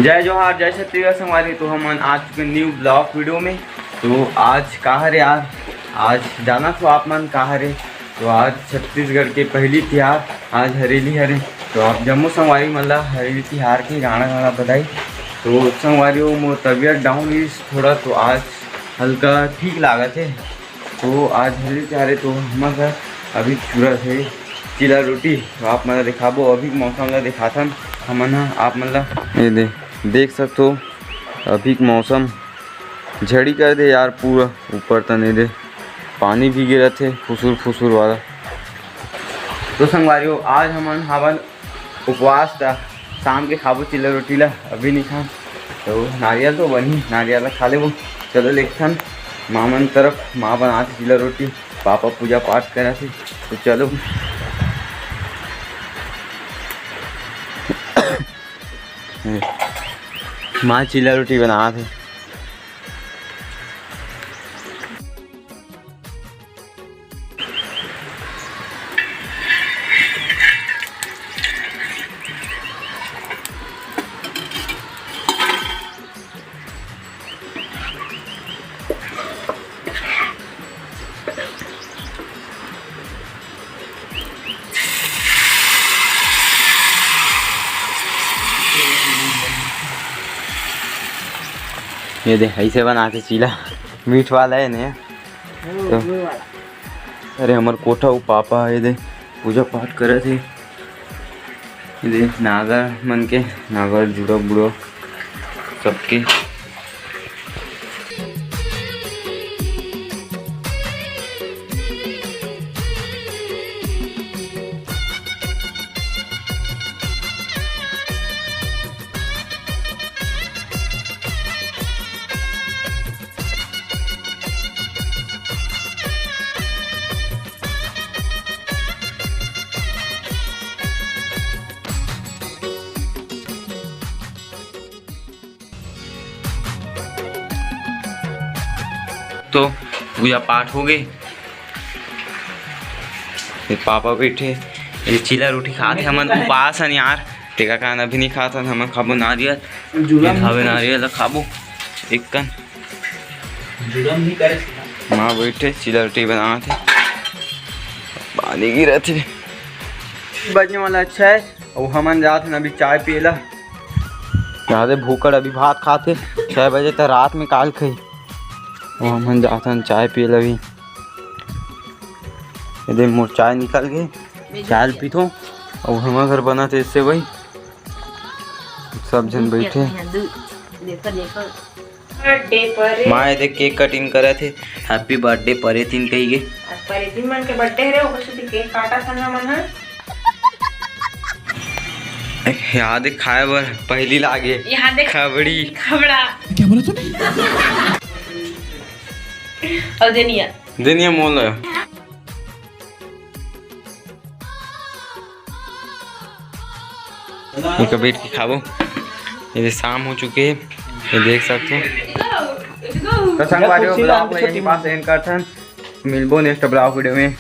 जय जोहार जय छत्तीसगढ़ संगवारी। तो हम आ चुके न्यू ब्लॉग वीडियो में। तो आज कहाँ रे यार, आज जाना तो आप मन कहाँ रे। तो आज छत्तीसगढ़ के पहली तिहार आज हरेली हरे। तो आप जम्मू संगवारी मतलब हरेली तिहार के गाना गाना बधाई। तो संगवारी मोर तबीयत डाउन इस थोड़ा, तो आज हल्का ठीक लागत है। तो आज हरेली तिहार तो हमारे अभी चूरा थे चिला रोटी। तो आप मतलब दिखाबो अभी मौसम ला दिखाथन हमन आप मतलब ये देख सकते हो। अभी मौसम झड़ी कर दे यार, पूरा ऊपर तने दे पानी भी गिरा थे फुसुर फुसुर वाला। तो संगवारियों आज हमन हवन उपवास था, शाम के खाबो चिल्ला रोटी ला अभी नहीं खा। तो नारियल तो बनी, नारियल खा ले वो। चलो लेखन मामन तरफ माँ बनाते चिल्ला रोटी, पापा पूजा पाठ करा थे। तो चलो माँ चिल्ला रोटी बना थे। ये देख ऐसे बनाते चीला मीठ वाला है ने। तो अरे हमार कोठा वो पापा ये दे पूजा पाठ करे थे। ये दे नागर मन के नागर जुड़ो बुड़ो सबके। तो पूजा पाठ हो गई, फिर पापा बैठे ये चिल्ला रोटी खाते। हमन उपवास है यार, टेका कान अभी नहीं खाता। हम खाबो नारियल, खाबे नारियल खाबो एक कन। माँ बैठे चिल्ला रोटी बना थे, पानी गिरा थे। बजने वाला अच्छा है और हमन जाते हैं अभी चाय पियला। ज़्यादा भूखड़ अभी भात खाते 6 बजे तक रात में काल खाई। हम जाते हैं चाय पी लगी। ये मोर चाय निकल गई, चाय पीतो और हमारे घर बना थे इससे भाई सब जन बैठे। माँ ये केक कटिंग करे थे, हैप्पी बर्थडे परे तीन कही गे। परे तीन मन के बर्थडे रे ओकर से केक काटा था मन है। याद खाए बर पहली लागे याद खबड़ी खबड़ा क्या बोला तूने? और दुनिया मोल एक बैठ के खाबो। ये शाम हो चुके हैं, ये देख सकते हो। तो संगवारियों ब्लॉग में यही बात एंड करथन। मिलबो नेक्स्ट ब्लॉग वीडियो में।